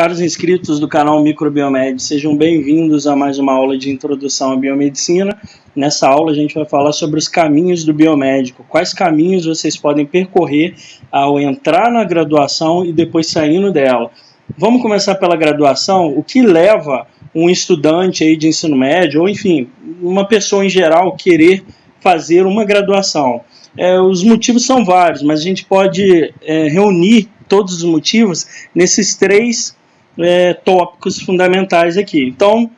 Caros inscritos do canal Microbiomed, sejam bem-vindos a mais uma aula de introdução à biomedicina. Nessa aula a gente vai falar sobre os caminhos do biomédico, quais caminhos vocês podem percorrer ao entrar na graduação e depois saindo dela. Vamos começar pela graduação. O que leva um estudante aí de ensino médio, ou enfim, uma pessoa em geral querer fazer uma graduação? Os motivos são vários, mas a gente pode reunir todos os motivos nesses três tópicos fundamentais aqui. Então,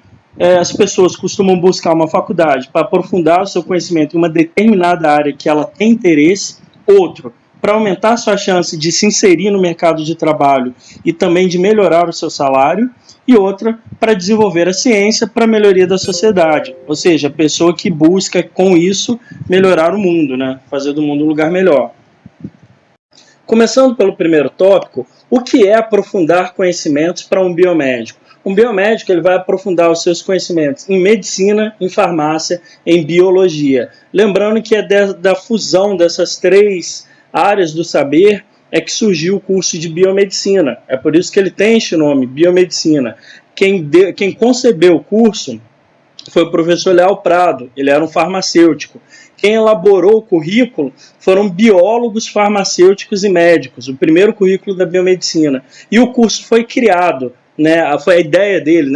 as pessoas costumam buscar uma faculdade para aprofundar o seu conhecimento em uma determinada área que ela tem interesse. Outro, para aumentar a sua chance de se inserir no mercado de trabalho e também de melhorar o seu salário. E outra, para desenvolver a ciência para a melhoria da sociedade. Ou seja, a pessoa que busca com isso melhorar o mundo, né? Fazer do mundo um lugar melhor. Começando pelo primeiro tópico, o que é aprofundar conhecimentos para um biomédico? Um biomédico ele vai aprofundar os seus conhecimentos em medicina, em farmácia, em biologia. Lembrando que é da fusão dessas três áreas do saber é que surgiu o curso de biomedicina. É por isso que ele tem este nome, biomedicina. Quem concebeu o curso foi o professor Leal Prado, ele era um farmacêutico. Quem elaborou o currículo foram biólogos, farmacêuticos e médicos, o primeiro currículo da biomedicina. E o curso foi criado, foi a ideia dele,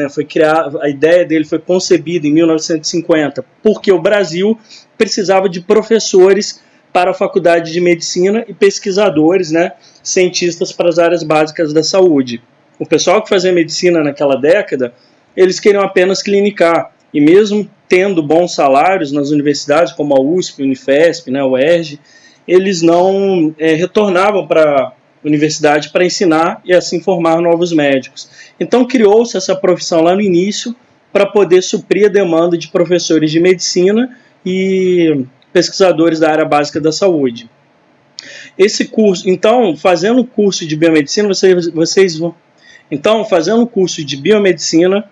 a ideia dele foi concebida em 1950, porque o Brasil precisava de professores para a faculdade de medicina e pesquisadores, cientistas para as áreas básicas da saúde. O pessoal que fazia medicina naquela década, eles queriam apenas clinicar. E mesmo tendo bons salários nas universidades, como a USP, a Unifesp, a UERJ, eles não retornavam para a universidade para ensinar e assim formar novos médicos. Então criou-se essa profissão lá no início para poder suprir a demanda de professores de medicina e pesquisadores da área básica da saúde. Esse curso, então, fazendo o curso de biomedicina,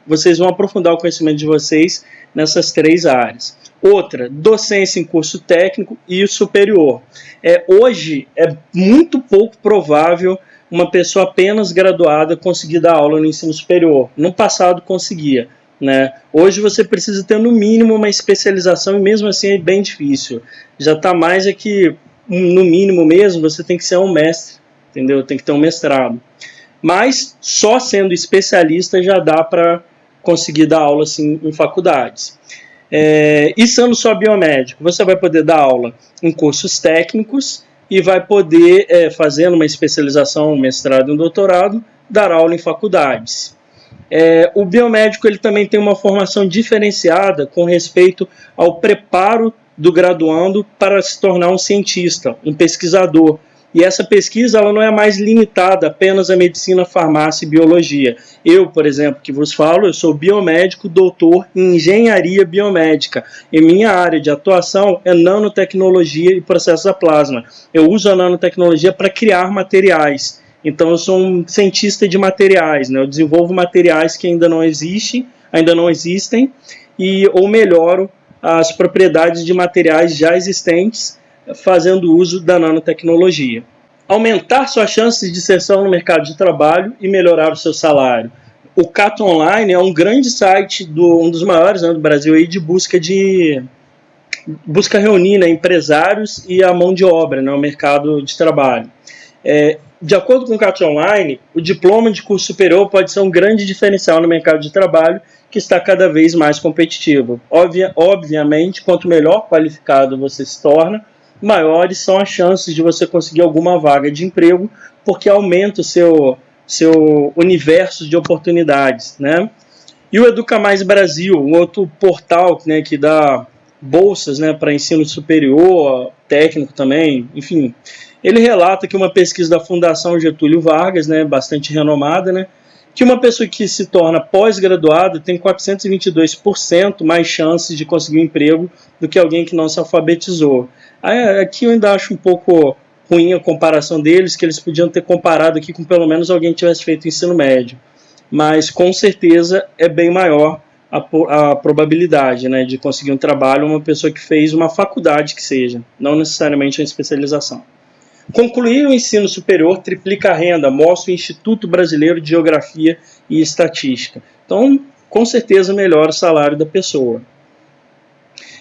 vocês vão aprofundar o conhecimento de vocês nessas três áreas. Outra, docência em curso técnico e superior. Hoje é muito pouco provável uma pessoa apenas graduada conseguir dar aula no ensino superior. No passado conseguia. Hoje você precisa ter no mínimo uma especialização e mesmo assim é bem difícil. Já está mais que, no mínimo mesmo, você tem que ser um mestre, entendeu? Tem que ter um mestrado. Mas só sendo especialista já dá para conseguir dar aula assim, em faculdades. E sendo só biomédico, você vai poder dar aula em cursos técnicos e vai poder, fazendo uma especialização, um mestrado e um doutorado, dar aula em faculdades. O biomédico ele também tem uma formação diferenciada com respeito ao preparo do graduando para se tornar um cientista, um pesquisador. E essa pesquisa ela não é mais limitada apenas à medicina, farmácia e biologia. Eu, por exemplo, que vos falo, eu sou biomédico, doutor em engenharia biomédica. E minha área de atuação é nanotecnologia e processos a plasma. Eu uso a nanotecnologia para criar materiais. Então eu sou um cientista de materiais, eu desenvolvo materiais que ainda não existem, ou melhoro as propriedades de materiais já existentes, fazendo uso da nanotecnologia. Aumentar suas chances de inserção no mercado de trabalho e melhorar o seu salário. O Cato Online é um grande site, um dos maiores do Brasil, aí, de busca reunir empresários e a mão de obra, o mercado de trabalho. De acordo com o Cato Online, o diploma de curso superior pode ser um grande diferencial no mercado de trabalho que está cada vez mais competitivo. Obviamente, quanto melhor qualificado você se torna, maiores são as chances de você conseguir alguma vaga de emprego, porque aumenta o seu universo de oportunidades. E o Educa Mais Brasil, um outro portal que dá bolsas para ensino superior, técnico também, enfim, ele relata que uma pesquisa da Fundação Getúlio Vargas, bastante renomada, que uma pessoa que se torna pós-graduada tem 422% mais chances de conseguir um emprego do que alguém que não se alfabetizou. Aqui eu ainda acho um pouco ruim a comparação deles, que eles podiam ter comparado aqui com pelo menos alguém que tivesse feito ensino médio. Mas com certeza é bem maior a probabilidade de conseguir um trabalho uma pessoa que fez uma faculdade que seja, não necessariamente uma especialização. Concluir o ensino superior triplica a renda, mostra o Instituto Brasileiro de Geografia e Estatística. Então, com certeza melhora o salário da pessoa.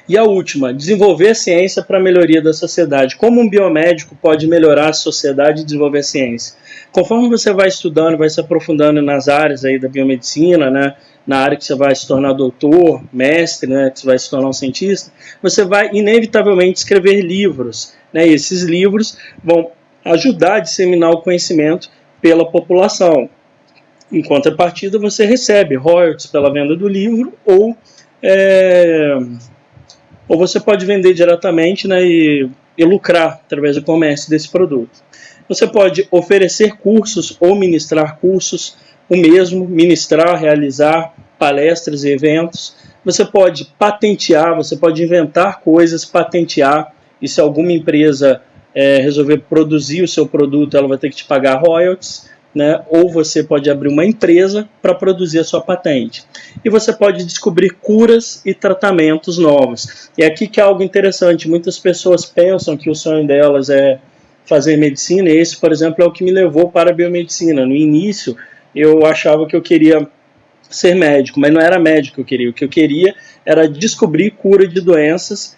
E a última, desenvolver a ciência para a melhoria da sociedade. Como um biomédico pode melhorar a sociedade e desenvolver a ciência? Conforme você vai estudando, vai se aprofundando nas áreas aí da biomedicina, né, na área que você vai se tornar doutor, mestre, né, que você vai se tornar um cientista, você vai inevitavelmente escrever livros, né, e esses livros vão ajudar a disseminar o conhecimento pela população. Em contrapartida, você recebe royalties pela venda do livro ou você pode vender diretamente, né, e lucrar através do comércio desse produto. Você pode oferecer cursos ou ministrar cursos, o mesmo, ministrar, realizar palestras e eventos. Você pode patentear, você pode inventar coisas, patentear, e se alguma empresa resolver produzir o seu produto, ela vai ter que te pagar royalties, né? Ou você pode abrir uma empresa para produzir a sua patente. E você pode descobrir curas e tratamentos novos. E aqui que é algo interessante, muitas pessoas pensam que o sonho delas é fazer medicina, e esse, por exemplo, é o que me levou para a biomedicina. No início, eu achava que eu queria ser médico, mas não era médico que eu queria. O que eu queria era descobrir cura de doenças,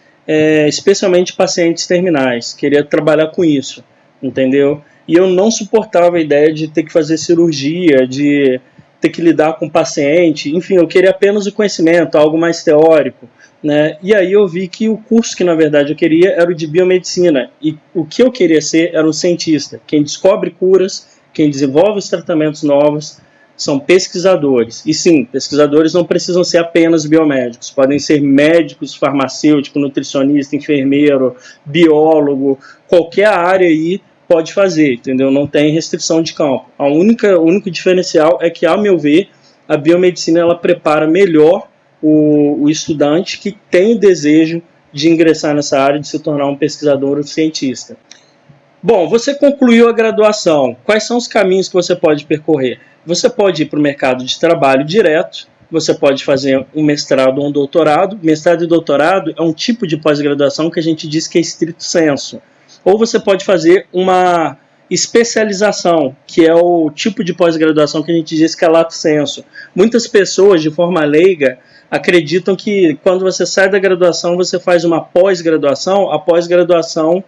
especialmente pacientes terminais. Queria trabalhar com isso, entendeu? E eu não suportava a ideia de ter que fazer cirurgia, de ter que lidar com o paciente. Enfim, eu queria apenas o conhecimento, algo mais teórico, né? E aí eu vi que o curso que na verdade eu queria era o de biomedicina. E o que eu queria ser era um cientista. Quem descobre curas, quem desenvolve os tratamentos novos, são pesquisadores. E sim, pesquisadores não precisam ser apenas biomédicos. Podem ser médicos, farmacêutico, nutricionista, enfermeiro, biólogo, qualquer área aí pode fazer, entendeu? Não tem restrição de campo. O único diferencial é que, ao meu ver, a biomedicina ela prepara melhor o estudante que tem o desejo de ingressar nessa área, de se tornar um pesquisador ou cientista. Bom, você concluiu a graduação. Quais são os caminhos que você pode percorrer? Você pode ir para o mercado de trabalho direto, você pode fazer um mestrado ou um doutorado. Mestrado e doutorado é um tipo de pós-graduação que a gente diz que é estrito sensu. Ou você pode fazer uma especialização, que é o tipo de pós-graduação que a gente diz que é lato sensu. Muitas pessoas, de forma leiga, acreditam que quando você sai da graduação, você faz uma pós-graduação, a pós-graduação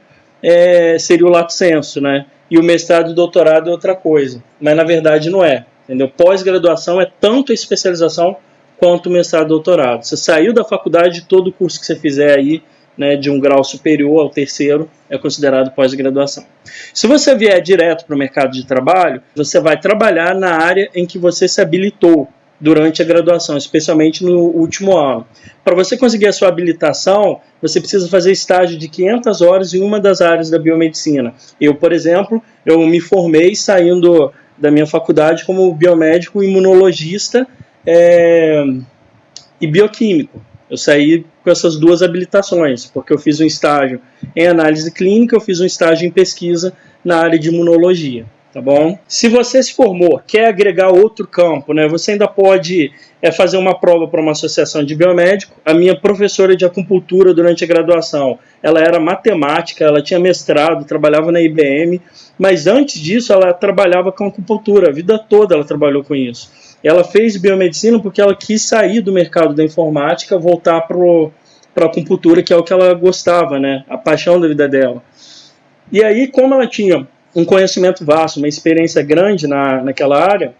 seria o lato sensu, né? E o mestrado e o doutorado é outra coisa. Mas na verdade não é, entendeu? Pós-graduação é tanto a especialização quanto o mestrado e doutorado. Você saiu da faculdade, todo o curso que você fizer aí, né, de um grau superior ao terceiro, é considerado pós-graduação. Se você vier direto para o mercado de trabalho, você vai trabalhar na área em que você se habilitou durante a graduação, especialmente no último ano. Para você conseguir a sua habilitação, você precisa fazer estágio de 500 horas em uma das áreas da biomedicina. Eu, por exemplo, eu me formei saindo da minha faculdade como biomédico, imunologista e bioquímico. Eu saí com essas duas habilitações, porque eu fiz um estágio em análise clínica, eu fiz um estágio em pesquisa na área de imunologia. Tá bom? Se você se formou, quer agregar outro campo, né, você ainda pode fazer uma prova para uma associação de biomédico. A minha professora de acupuntura durante a graduação, ela era matemática, ela tinha mestrado, trabalhava na IBM, mas antes disso ela trabalhava com acupuntura, a vida toda ela trabalhou com isso. Ela fez biomedicina porque ela quis sair do mercado da informática, voltar para a acupuntura, que é o que ela gostava, né, a paixão da vida dela. E aí, como ela tinha um conhecimento vasto, uma experiência grande naquela área,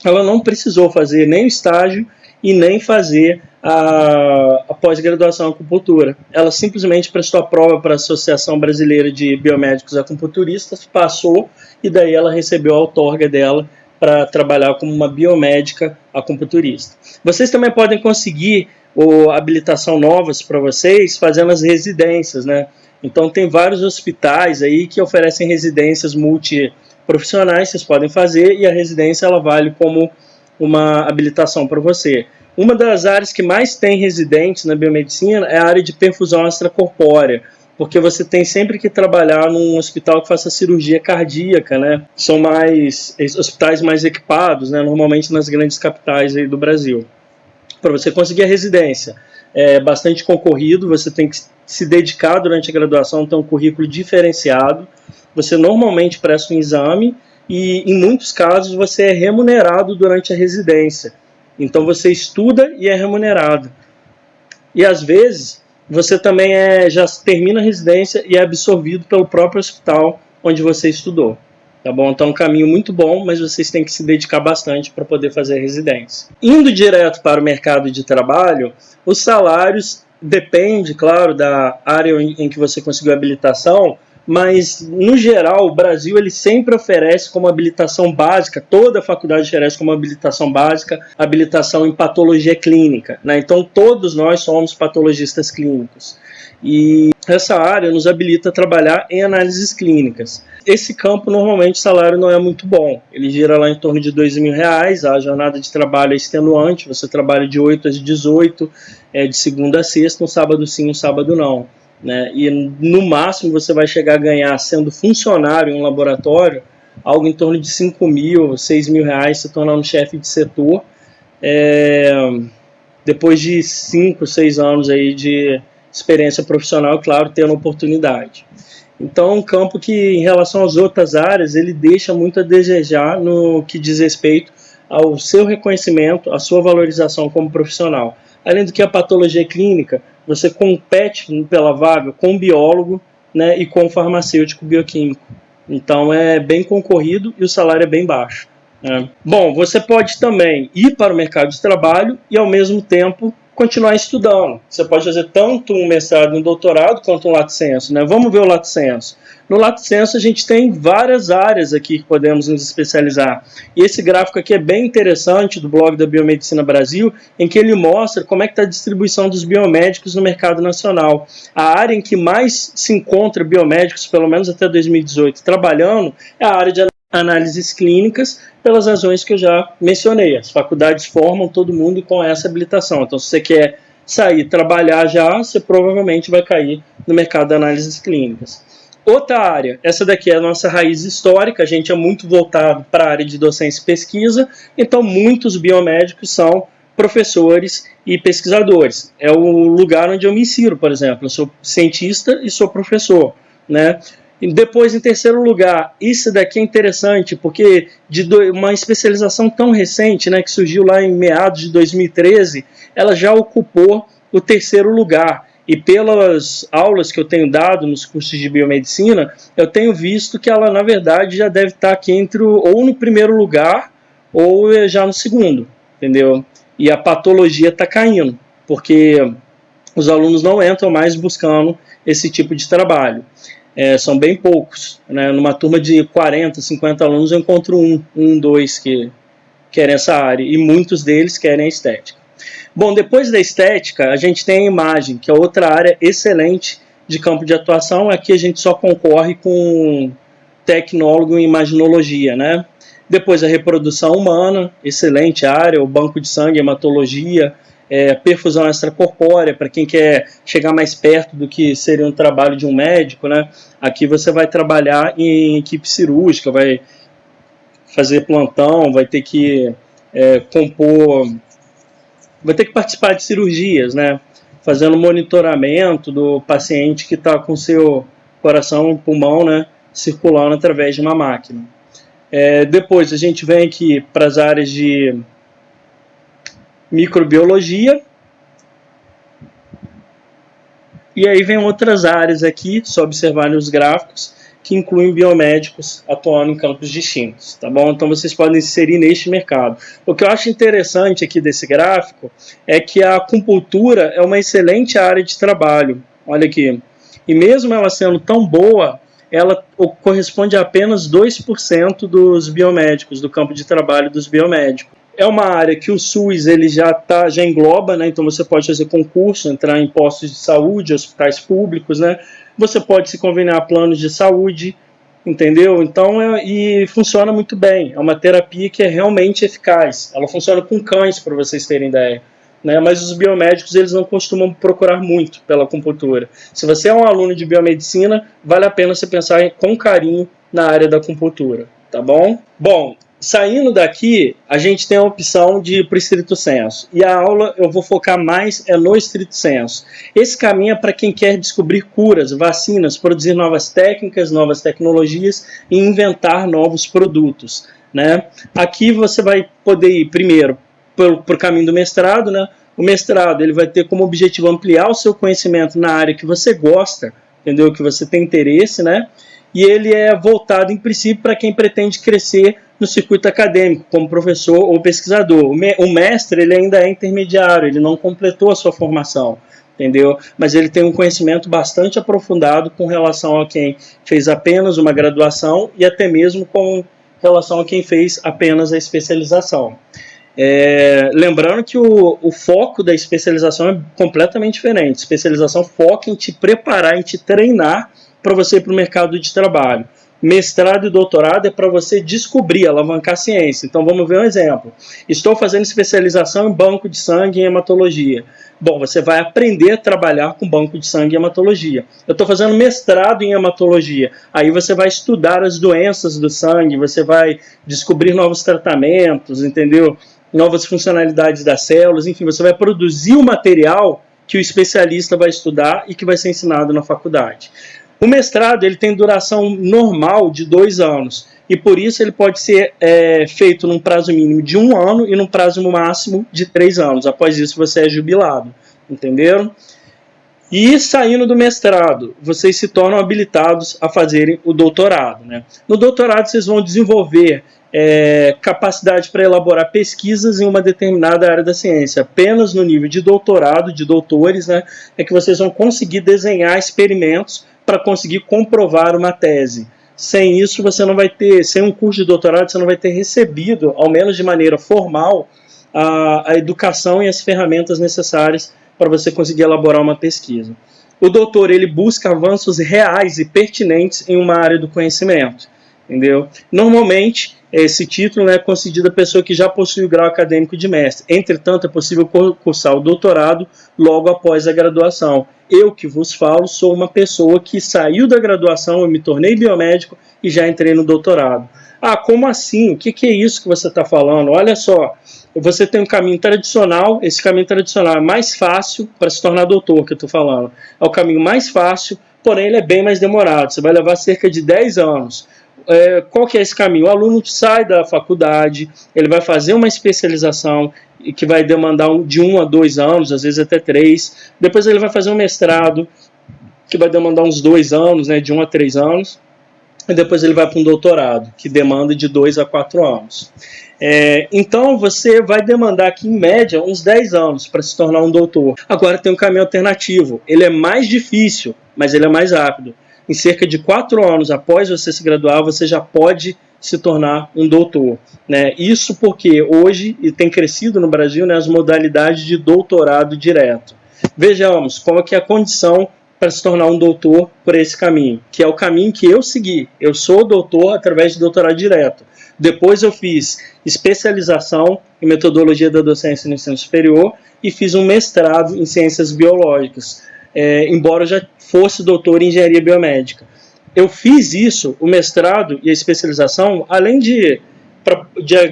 ela não precisou fazer nem o estágio e nem fazer a pós-graduação em acupuntura. Ela simplesmente prestou a prova para a Associação Brasileira de Biomédicos Acupunturistas, passou, e daí ela recebeu a outorga dela para trabalhar como uma biomédica acupunturista. Vocês também podem conseguir habilitação novas para vocês fazendo as residências, né? Então tem vários hospitais aí que oferecem residências multiprofissionais, vocês podem fazer, e a residência ela vale como uma habilitação para você. Uma das áreas que mais tem residentes na biomedicina é a área de perfusão extracorpórea, porque você tem sempre que trabalhar num hospital que faça cirurgia cardíaca, né? São hospitais mais equipados, né? Normalmente nas grandes capitais aí do Brasil. Para você conseguir a residência, é bastante concorrido, você tem que se dedicar durante a graduação, ter um currículo diferenciado, você normalmente presta um exame e, em muitos casos, você é remunerado durante a residência. Então, você estuda e é remunerado. E, às vezes, você também já termina a residência e é absorvido pelo próprio hospital onde você estudou. Tá bom? Então é um caminho muito bom, mas vocês têm que se dedicar bastante para poder fazer a residência. Indo direto para o mercado de trabalho, os salários dependem, claro, da área em que você conseguiu a habilitação, mas, no geral, o Brasil ele sempre oferece como habilitação básica, toda a faculdade oferece como habilitação básica, habilitação em patologia clínica, né? Então, todos nós somos patologistas clínicos. E essa área nos habilita a trabalhar em análises clínicas. Esse campo, normalmente, o salário não é muito bom. Ele gira lá em torno de R$2.000, a jornada de trabalho é extenuante, você trabalha de 8 às 18, de segunda a sexta, um sábado sim, um sábado não. Né? E no máximo você vai chegar a ganhar, sendo funcionário em um laboratório, algo em torno de R$5.000, R$6.000, se tornando chefe de setor, depois de 5, 6 anos aí de experiência profissional, claro, tendo oportunidade. Então é um campo que, em relação às outras áreas, ele deixa muito a desejar no que diz respeito ao seu reconhecimento, à sua valorização como profissional. Além do que a patologia clínica, você compete pela vaga com o biólogo, né, e com o farmacêutico bioquímico. Então é bem concorrido e o salário é bem baixo. Né? Bom, você pode também ir para o mercado de trabalho e, ao mesmo tempo, continuar estudando. Você pode fazer tanto um mestrado e um doutorado quanto um lato sensu, né? Vamos ver o lato sensu. No lato sensu a gente tem várias áreas aqui que podemos nos especializar. E esse gráfico aqui é bem interessante do blog da Biomedicina Brasil, em que ele mostra como é que está a distribuição dos biomédicos no mercado nacional. A área em que mais se encontra biomédicos, pelo menos até 2018, trabalhando, é a área de análises clínicas, pelas razões que eu já mencionei. As faculdades formam todo mundo com essa habilitação. Então, se você quer sair trabalhar já, você provavelmente vai cair no mercado de análises clínicas. Outra área, essa daqui é a nossa raiz histórica, a gente é muito voltado para a área de docência e pesquisa, então muitos biomédicos são professores e pesquisadores. É o lugar onde eu me insiro, por exemplo. Eu sou cientista e sou professor, né? E depois, em terceiro lugar, isso daqui é interessante, porque uma especialização tão recente, né, que surgiu lá em meados de 2013, ela já ocupou o terceiro lugar. E pelas aulas que eu tenho dado nos cursos de biomedicina, eu tenho visto que ela, na verdade, já deve estar aqui ou no primeiro lugar ou já no segundo, entendeu? E a patologia está caindo, porque os alunos não entram mais buscando esse tipo de trabalho. São bem poucos, né? Numa turma de 40, 50 alunos eu encontro dois que querem essa área, e muitos deles querem a estética. Bom, depois da estética, a gente tem a imagem, que é outra área excelente de campo de atuação. Aqui a gente só concorre com tecnólogo em imaginologia, né? Depois a reprodução humana, excelente área, o banco de sangue, hematologia, perfusão extracorpórea, para quem quer chegar mais perto do que seria um trabalho de um médico, né? Aqui você vai trabalhar em equipe cirúrgica, vai fazer plantão, vai ter que vai ter que participar de cirurgias, né? Fazendo monitoramento do paciente que está com seu coração e pulmão, né, circulando através de uma máquina. Depois a gente vem aqui para as áreas de microbiologia. E aí vem outras áreas aqui, só observarem os gráficos, que incluem biomédicos atuando em campos distintos, tá bom? Então vocês podem se inserir neste mercado. O que eu acho interessante aqui desse gráfico é que a acupuntura é uma excelente área de trabalho. Olha aqui. E mesmo ela sendo tão boa, ela corresponde a apenas 2% dos biomédicos, do campo de trabalho dos biomédicos. É uma área que o SUS ele já engloba, né? Então você pode fazer concurso, entrar em postos de saúde, hospitais públicos, né? Você pode se conveniar a planos de saúde, entendeu? Então, e funciona muito bem. É uma terapia que é realmente eficaz. Ela funciona com cães, para vocês terem ideia. Né? Mas os biomédicos eles não costumam procurar muito pela acupuntura. Se você é um aluno de biomedicina, vale a pena você pensar com carinho na área da acupuntura, tá bom? Bom, Saindo daqui, a gente tem a opção de ir para o estrito senso. E a aula eu vou focar mais no estrito senso. Esse caminho é para quem quer descobrir curas, vacinas, produzir novas técnicas, novas tecnologias e inventar novos produtos, né? Aqui você vai poder ir primeiro para o caminho do mestrado, né? O mestrado ele vai ter como objetivo ampliar o seu conhecimento na área que você gosta, entendeu? Que você tem interesse, né? E ele é voltado, em princípio, para quem pretende crescer no circuito acadêmico, como professor ou pesquisador. O mestre ele ainda é intermediário, ele não completou a sua formação, entendeu? Mas ele tem um conhecimento bastante aprofundado com relação a quem fez apenas uma graduação e até mesmo com relação a quem fez apenas a especialização. Lembrando que o foco da especialização é completamente diferente. Especialização foca em te preparar, em te treinar para você ir para o mercado de trabalho. Mestrado e doutorado é para você descobrir, alavancar a ciência. Então vamos ver um exemplo. Estou fazendo especialização em banco de sangue e hematologia. Bom, você vai aprender a trabalhar com banco de sangue e hematologia. Eu estou fazendo mestrado em hematologia. Aí você vai estudar as doenças do sangue, você vai descobrir novos tratamentos, entendeu? Novas funcionalidades das células, enfim, você vai produzir o material que o especialista vai estudar e que vai ser ensinado na faculdade. O mestrado ele tem duração normal de 2 anos e por isso ele pode ser feito num prazo mínimo de 1 ano e num prazo máximo de 3 anos. Após isso você é jubilado, entenderam? E saindo do mestrado, vocês se tornam habilitados a fazerem o doutorado, né? No doutorado vocês vão desenvolver capacidade para elaborar pesquisas em uma determinada área da ciência. Apenas no nível de doutorado, de doutores, né, é que vocês vão conseguir desenhar experimentos para conseguir comprovar uma tese. Sem isso, você não vai ter, sem um curso de doutorado, você não vai ter recebido, ao menos de maneira formal, a educação e as ferramentas necessárias para você conseguir elaborar uma pesquisa. O doutor, ele busca avanços reais e pertinentes em uma área do conhecimento, entendeu? Normalmente, esse título é concedido à pessoa que já possui o grau acadêmico de mestre. Entretanto, é possível cursar o doutorado logo após a graduação. Eu que vos falo sou uma pessoa que saiu da graduação, eu me tornei biomédico e já entrei no doutorado. Ah, como assim? O que é isso que você está falando? Olha só, você tem um caminho tradicional, esse caminho tradicional é mais fácil para se tornar doutor, que eu estou falando. É o caminho mais fácil, porém ele é bem mais demorado, você vai levar cerca de 10 anos. Qual que é esse caminho? O aluno sai da faculdade, ele vai fazer uma especialização que vai demandar de 1 a 2 anos, às vezes até 3. Depois ele vai fazer um mestrado que vai demandar uns 2 anos, né, de 1 a 3 anos. E depois ele vai para um doutorado, que demanda de 2 a 4 anos. Então você vai demandar aqui em média uns 10 anos para se tornar um doutor. Agora tem um caminho alternativo, ele é mais difícil, mas ele é mais rápido. Em cerca de 4 anos após você se graduar, você já pode se tornar um doutor, né? Isso porque hoje, e tem crescido no Brasil, né, as modalidades de doutorado direto. Vejamos qual que é a condição para se tornar um doutor por esse caminho, que é o caminho que eu segui. Eu sou doutor através de doutorado direto. Depois eu fiz especialização em metodologia da docência no ensino superior e fiz um mestrado em ciências biológicas, embora eu já fosse doutor em engenharia biomédica. Eu fiz isso, o mestrado e a especialização, além de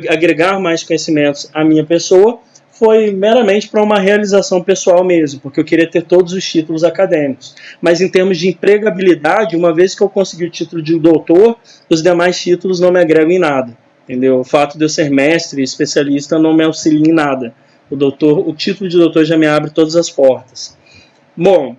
agregar mais conhecimentos à minha pessoa, foi meramente para uma realização pessoal mesmo, porque eu queria ter todos os títulos acadêmicos. Mas em termos de empregabilidade, uma vez que eu consegui o título de doutor, os demais títulos não me agregam em nada, entendeu? O fato de eu ser mestre e especialista não me auxilia em nada. O título de doutor já me abre todas as portas. Bom,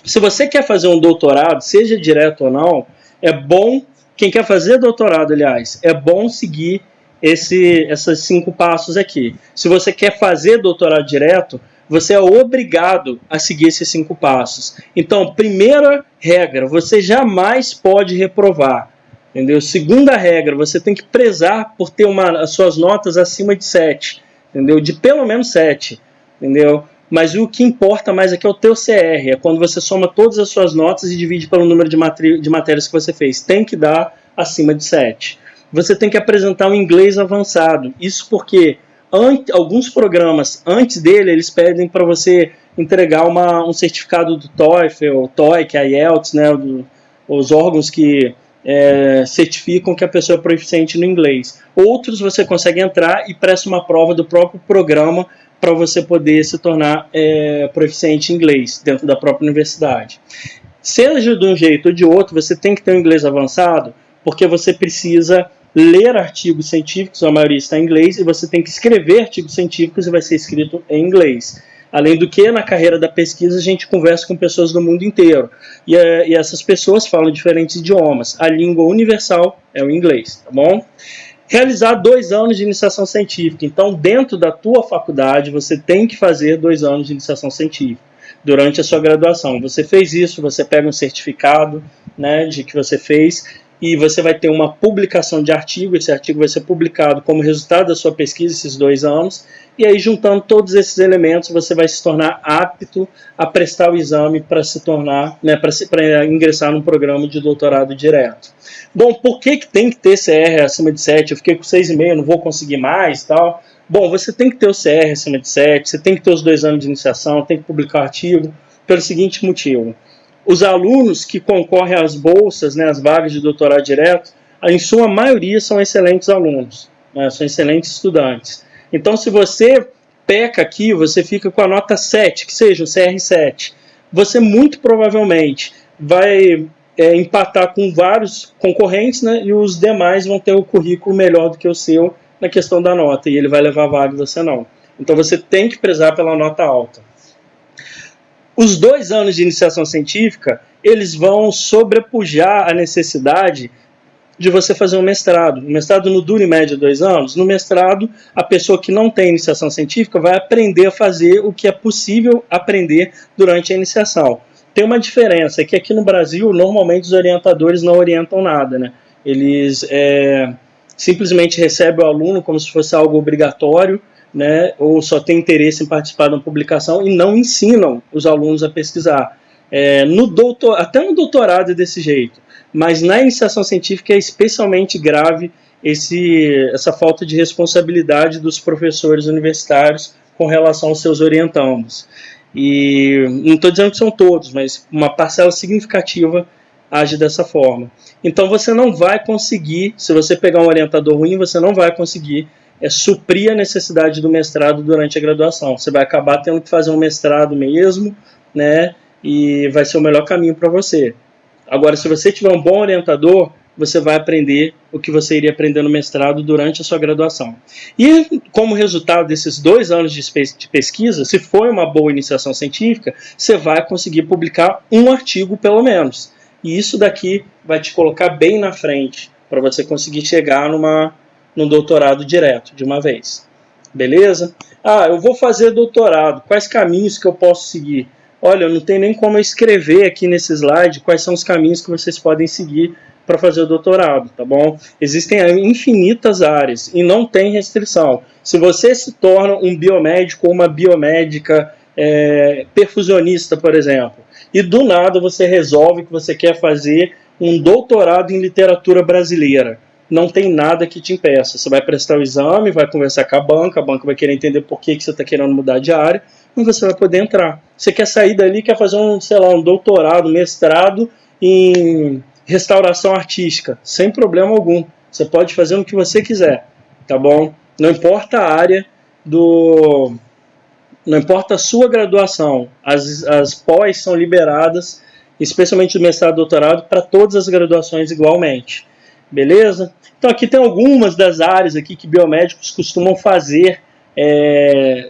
se você quer fazer um doutorado, seja direto ou não, é bom, quem quer fazer doutorado, aliás, é bom seguir esses 5 passos aqui. Se você quer fazer doutorado direto, você é obrigado a seguir esses 5 passos. Então, primeira regra, você jamais pode reprovar. Entendeu? Segunda regra, você tem que prezar por ter as suas notas acima de 7. Entendeu? De pelo menos 7. Entendeu? Mas o que importa mais aqui é o teu CR, é quando você soma todas as suas notas e divide pelo número de matérias que você fez. Tem que dar acima de 7. Você tem que apresentar um inglês avançado. Isso porque alguns programas, antes dele, eles pedem para você entregar um certificado do TOEFL, TOEIC, IELTS, né, os órgãos que certificam que a pessoa é proficiente no inglês. Outros você consegue entrar e presta uma prova do próprio programa para você poder se tornar proficiente em inglês dentro da própria universidade. Seja de um jeito ou de outro, você tem que ter um inglês avançado, porque você precisa ler artigos científicos, a maioria está em inglês, e você tem que escrever artigos científicos e vai ser escrito em inglês. Além do que, na carreira da pesquisa, a gente conversa com pessoas do mundo inteiro. E essas pessoas falam diferentes idiomas. A língua universal é o inglês, tá bom? Realizar 2 anos de iniciação científica. Então, dentro da tua faculdade, você tem que fazer 2 anos de iniciação científica durante a sua graduação. Você fez isso, você pega um certificado, né, de que você fez, e você vai ter uma publicação de artigo. Esse artigo vai ser publicado como resultado da sua pesquisa, esses 2 anos, e aí, juntando todos esses elementos, você vai se tornar apto a prestar o exame para se tornar, né, para ingressar num programa de doutorado direto. Bom, por que tem que ter CR acima de 7? Eu fiquei com 6,5, não vou conseguir mais e tal. Bom, você tem que ter o CR acima de 7, você tem que ter os 2 anos de iniciação, tem que publicar artigo, pelo seguinte motivo. Os alunos que concorrem às bolsas, né, às vagas de doutorado direto, em sua maioria são excelentes alunos, né, são excelentes estudantes. Então, se você peca aqui, você fica com a nota 7, que seja o CR7, você muito provavelmente vai empatar com vários concorrentes, né, e os demais vão ter o currículo melhor do que o seu na questão da nota, e ele vai levar a vaga e você não. Então, você tem que prezar pela nota alta. Os 2 anos de iniciação científica, eles vão sobrepujar a necessidade de você fazer um mestrado. O mestrado não dura em média 2 anos. No mestrado, a pessoa que não tem iniciação científica vai aprender a fazer o que é possível aprender durante a iniciação. Tem uma diferença, é que aqui no Brasil, normalmente os orientadores não orientam nada, né? Eles simplesmente recebem o aluno como se fosse algo obrigatório, né? Ou só tem interesse em participar de uma publicação e não ensinam os alunos a pesquisar. Até no doutorado é desse jeito. Mas na iniciação científica é especialmente grave essa falta de responsabilidade dos professores universitários com relação aos seus orientandos. E não estou dizendo que são todos, mas uma parcela significativa age dessa forma. Então você não vai conseguir, se você pegar um orientador ruim, você não vai conseguir suprir a necessidade do mestrado durante a graduação. Você vai acabar tendo que fazer um mestrado mesmo, né? E vai ser o melhor caminho para você. Agora, se você tiver um bom orientador, você vai aprender o que você iria aprender no mestrado durante a sua graduação. E, como resultado desses 2 anos de pesquisa, se for uma boa iniciação científica, você vai conseguir publicar um artigo, pelo menos. E isso daqui vai te colocar bem na frente, para você conseguir chegar num doutorado direto, de uma vez. Beleza? Eu vou fazer doutorado. Quais caminhos que eu posso seguir? Olha, não tem nem como eu escrever aqui nesse slide quais são os caminhos que vocês podem seguir para fazer o doutorado, tá bom? Existem infinitas áreas e não tem restrição. Se você se torna um biomédico ou uma biomédica perfusionista, por exemplo, e do nada você resolve que você quer fazer um doutorado em literatura brasileira, não tem nada que te impeça. Você vai prestar o exame, vai conversar com a banca vai querer entender por que você está querendo mudar de área, e você vai poder entrar. Você quer sair dali, quer fazer um doutorado, mestrado em restauração artística, sem problema algum. Você pode fazer o que você quiser, tá bom? Não importa a área não importa a sua graduação, as pós são liberadas, especialmente o mestrado e doutorado, para todas as graduações igualmente. Beleza? Então aqui tem algumas das áreas aqui que biomédicos costumam fazer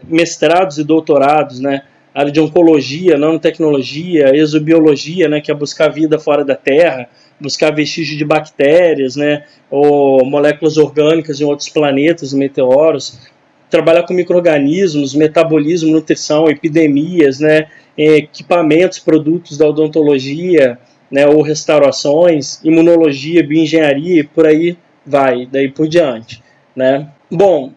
mestrados e doutorados, né? A área de oncologia, nanotecnologia, exobiologia, né? Que é buscar vida fora da Terra, buscar vestígios de bactérias, né? Ou moléculas orgânicas em outros planetas, meteoros, trabalhar com micro-organismos, metabolismo, nutrição, epidemias, né? Equipamentos, produtos da odontologia, né? Ou restaurações, imunologia, bioengenharia, e por aí vai, daí por diante, né? Bom,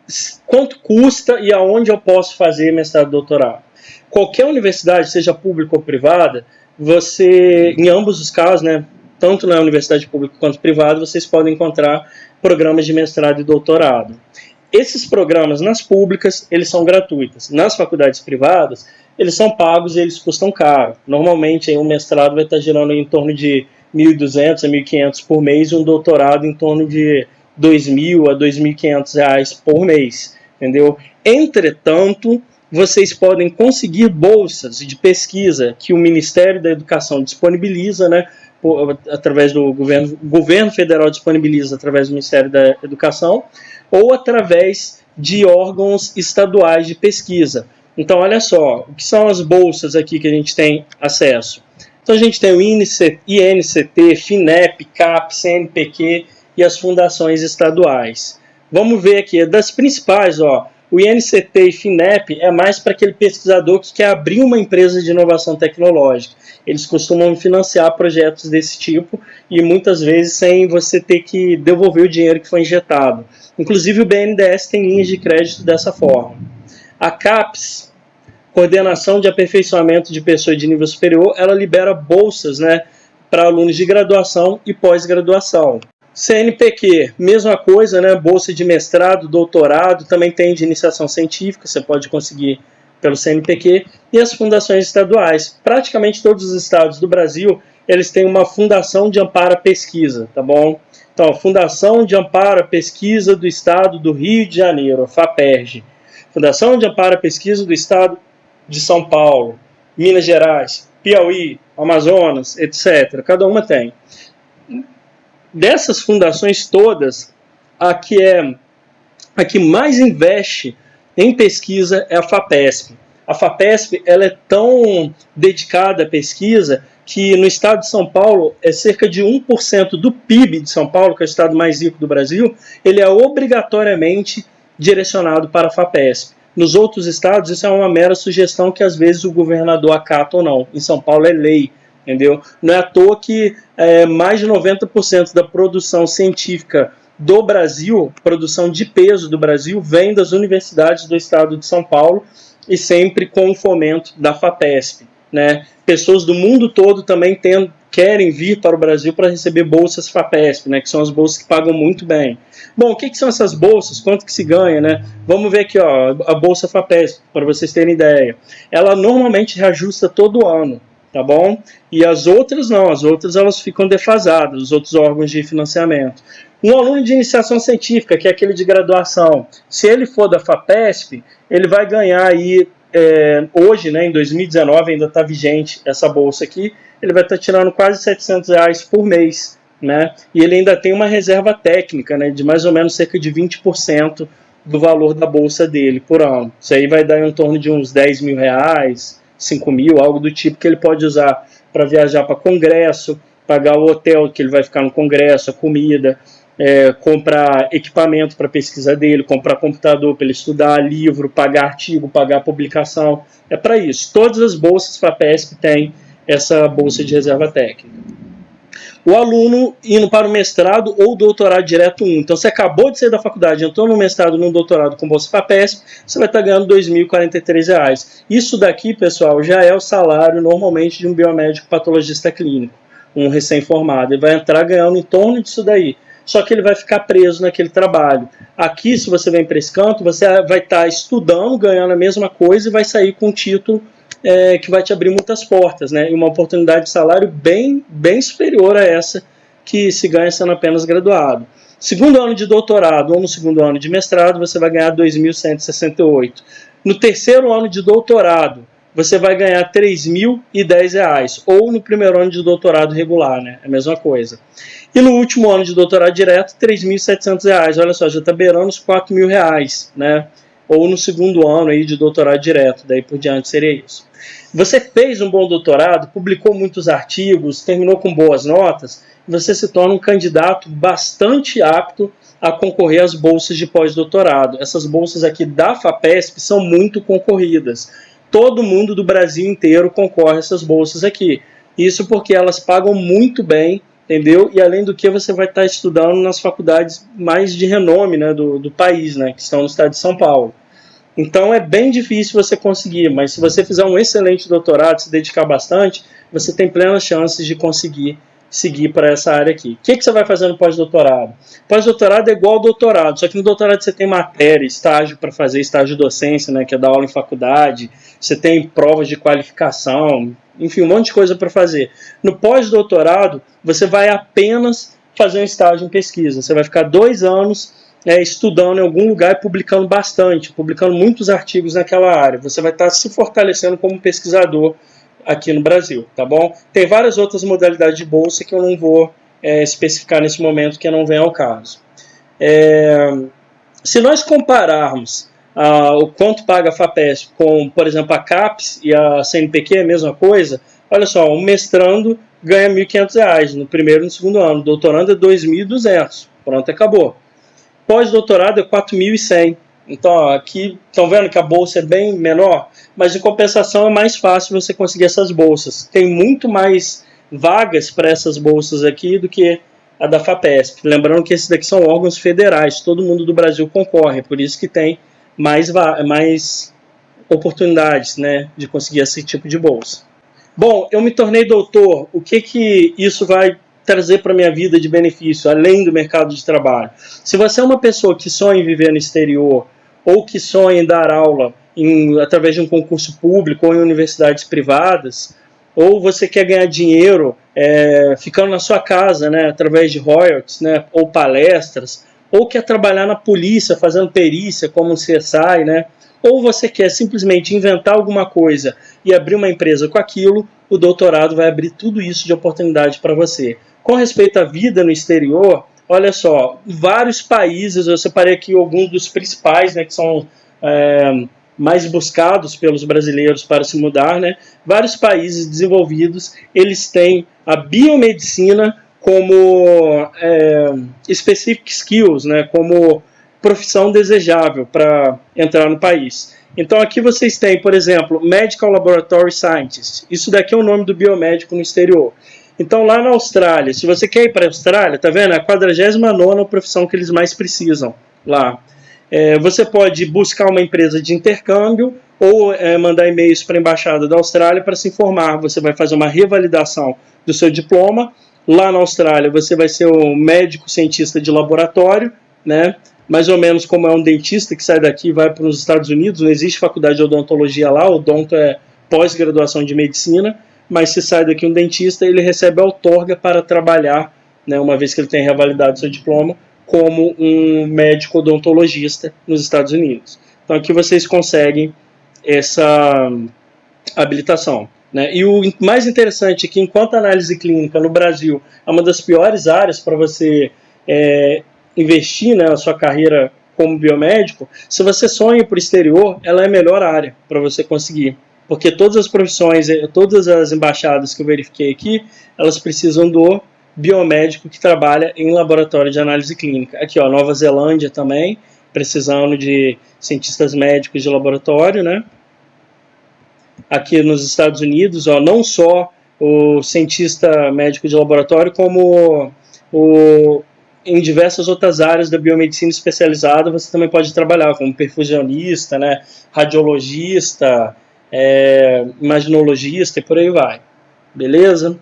quanto custa e aonde eu posso fazer mestrado e doutorado? Qualquer universidade, seja pública ou privada, você, em ambos os casos, né, tanto na universidade pública quanto privada, vocês podem encontrar programas de mestrado e doutorado. Esses programas nas públicas, eles são gratuitos. Nas faculdades privadas, eles são pagos e eles custam caro. Normalmente, um mestrado vai estar girando em torno de 1.200 a 1.500 por mês, e um doutorado em torno de 2.000 a 2.500 reais por mês, entendeu? Entretanto, vocês podem conseguir bolsas de pesquisa que o Ministério da Educação disponibiliza, né, através do governo federal disponibiliza através do Ministério da Educação, ou através de órgãos estaduais de pesquisa. Então, olha só, o que são as bolsas aqui que a gente tem acesso? Então, a gente tem o INCT, FINEP, CAP, CNPq e as fundações estaduais. Vamos ver aqui, das principais, ó, o INCT e FINEP é mais para aquele pesquisador que quer abrir uma empresa de inovação tecnológica. Eles costumam financiar projetos desse tipo e muitas vezes sem você ter que devolver o dinheiro que foi injetado. Inclusive o BNDES tem linhas de crédito dessa forma. A CAPES, Coordenação de Aperfeiçoamento de Pessoas de Nível Superior, ela libera bolsas, né, para alunos de graduação e pós-graduação. CNPq, mesma coisa, né, bolsa de mestrado, doutorado, também tem de iniciação científica, você pode conseguir pelo CNPq, e as fundações estaduais. Praticamente todos os estados do Brasil, eles têm uma fundação de amparo à pesquisa, tá bom? Então, Fundação de Amparo à Pesquisa do Estado do Rio de Janeiro, a FAPERJ. Fundação de Amparo à Pesquisa do Estado de São Paulo, Minas Gerais, Piauí, Amazonas, etc. Cada uma tem. Dessas fundações todas, a que mais investe em pesquisa é a FAPESP. A FAPESP ela é tão dedicada à pesquisa que no estado de São Paulo, é cerca de 1% do PIB de São Paulo, que é o estado mais rico do Brasil, ele é obrigatoriamente direcionado para a FAPESP. Nos outros estados, isso é uma mera sugestão que às vezes o governador acata ou não. Em São Paulo é lei, entendeu? Não é à toa que mais de 90% da produção científica do Brasil, produção de peso do Brasil, vem das universidades do estado de São Paulo e sempre com o fomento da FAPESP, né? Pessoas do mundo todo também querem vir para o Brasil para receber bolsas FAPESP, né, que são as bolsas que pagam muito bem. Bom, o que são essas bolsas? Quanto que se ganha, né? Vamos ver aqui, ó, a bolsa FAPESP, para vocês terem ideia. Ela normalmente reajusta todo ano, tá bom? E as outras não, as outras elas ficam defasadas, os outros órgãos de financiamento. Um aluno de iniciação científica, que é aquele de graduação, se ele for da FAPESP, ele vai ganhar aí, hoje, né, em 2019, ainda está vigente essa bolsa aqui, ele vai estar tirando quase R$700 por mês, né? E ele ainda tem uma reserva técnica, né, de mais ou menos cerca de 20% do valor da bolsa dele por ano. Isso aí vai dar em torno de uns R$10.000, 5.000, algo do tipo, que ele pode usar para viajar para congresso, pagar o hotel que ele vai ficar no congresso, a comida, comprar equipamento para a pesquisa dele, comprar computador para ele estudar, livro, pagar artigo, pagar publicação. É para isso. Todas as bolsas FAPESP têm essa bolsa de reserva técnica. O aluno indo para o mestrado ou doutorado direto 1. Então, você acabou de sair da faculdade, entrou no mestrado ou no doutorado com bolsa FAPESP, você vai estar ganhando R$2.043. Isso daqui, pessoal, já é o salário normalmente de um biomédico patologista clínico, um recém-formado. Ele vai entrar ganhando em torno disso daí. Só que ele vai ficar preso naquele trabalho. Aqui, se você vem para esse canto, você vai estar estudando, ganhando a mesma coisa e vai sair com um título que vai te abrir muitas portas, né? E uma oportunidade de salário bem superior a essa que se ganha sendo apenas graduado. Segundo ano de doutorado ou no segundo ano de mestrado, você vai ganhar R$2.168. No terceiro ano de doutorado, você vai ganhar R$3.010, ou no primeiro ano de doutorado regular, né? É a mesma coisa. E no último ano de doutorado direto, R$3.700. Olha só, já está beirando os R$4.000, né? Ou no segundo ano aí de doutorado direto, daí por diante seria isso. Você fez um bom doutorado, publicou muitos artigos, terminou com boas notas, você se torna um candidato bastante apto a concorrer às bolsas de pós-doutorado. Essas bolsas aqui da FAPESP são muito concorridas. Todo mundo do Brasil inteiro concorre a essas bolsas aqui. Isso porque elas pagam muito bem, entendeu? E além do que, você vai estar estudando nas faculdades mais de renome, né, do país, né, que estão no estado de São Paulo. Então é bem difícil você conseguir, mas se você fizer um excelente doutorado, se dedicar bastante, você tem plenas chances de conseguir seguir para essa área aqui. O que você vai fazer no pós-doutorado? Pós-doutorado é igual ao doutorado, só que no doutorado você tem matéria, estágio para fazer, estágio de docência, né, que é dar aula em faculdade, você tem provas de qualificação, enfim, um monte de coisa para fazer. No pós-doutorado, você vai apenas fazer um estágio em pesquisa. Você vai ficar 2 anos estudando em algum lugar e publicando bastante, publicando muitos artigos naquela área. Você vai estar se fortalecendo como pesquisador aqui no Brasil, tá bom? Tem várias outras modalidades de bolsa que eu não vou especificar nesse momento, que não vem ao caso. Se nós compararmos o quanto paga a FAPESP com, por exemplo, a CAPES e a CNPq, é a mesma coisa, olha só, um mestrando ganha R$ 1.500 no primeiro e no segundo ano, doutorando é R$ 2.200, pronto, acabou. Pós-doutorado é R$ 4.100. Então, ó, aqui, estão vendo que a bolsa é bem menor, mas em compensação é mais fácil você conseguir essas bolsas. Tem muito mais vagas para essas bolsas aqui do que a da FAPESP. Lembrando que esses daqui são órgãos federais, todo mundo do Brasil concorre, por isso que tem mais oportunidades, né, de conseguir esse tipo de bolsa. Bom, eu me tornei doutor, o que isso vai trazer para a minha vida de benefício, além do mercado de trabalho? Se você é uma pessoa que sonha em viver no exterior, ou que sonha em dar aula através de um concurso público ou em universidades privadas, ou você quer ganhar dinheiro ficando na sua casa, né, através de royalties, né, ou palestras, ou quer trabalhar na polícia fazendo perícia como um CSI, né, ou você quer simplesmente inventar alguma coisa e abrir uma empresa com aquilo, o doutorado vai abrir tudo isso de oportunidade para você. Com respeito à vida no exterior, olha só, vários países, eu separei aqui alguns dos principais, né, que são mais buscados pelos brasileiros para se mudar, né? Vários países desenvolvidos, eles têm a biomedicina como specific skills, né, como profissão desejável para entrar no país. Então aqui vocês têm, por exemplo, Medical Laboratory Scientist. Isso daqui é o nome do biomédico no exterior. Então lá na Austrália, se você quer ir para a Austrália, tá vendo? É a 49ª profissão que eles mais precisam lá. Você pode buscar uma empresa de intercâmbio ou mandar e-mails para a Embaixada da Austrália para se informar. Você vai fazer uma revalidação do seu diploma. Lá na Austrália você vai ser um médico cientista de laboratório, né? Mais ou menos como é um dentista que sai daqui e vai para os Estados Unidos. Não existe faculdade de odontologia lá, o odonto é pós-graduação de medicina, mas se sai daqui um dentista, ele recebe a outorga para trabalhar, né, uma vez que ele tem revalidado seu diploma, como um médico odontologista nos Estados Unidos. Então aqui vocês conseguem essa habilitação, né? E o mais interessante é que, enquanto a análise clínica no Brasil é uma das piores áreas para você investir, né, na sua carreira como biomédico, se você sonha para o exterior, ela é a melhor área para você conseguir. Porque todas as profissões, todas as embaixadas que eu verifiquei aqui, elas precisam do biomédico que trabalha em laboratório de análise clínica. Aqui, ó, Nova Zelândia também, precisando de cientistas médicos de laboratório, né? Aqui nos Estados Unidos, ó, não só o cientista médico de laboratório, como em diversas outras áreas da biomedicina especializada, você também pode trabalhar como perfusionista, né, radiologista, imaginologista e por aí vai. Beleza?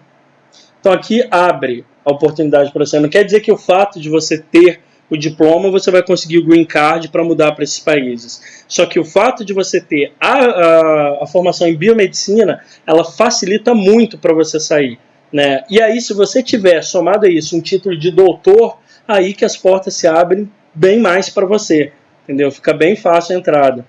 Então aqui abre a oportunidade para você. Não quer dizer que o fato de você ter o diploma você vai conseguir o green card para mudar para esses países. Só que o fato de você ter a formação em biomedicina, ela facilita muito para você sair, né? E aí, se você tiver somado a isso um título de doutor, aí que as portas se abrem bem mais para você, entendeu? Fica bem fácil a entrada.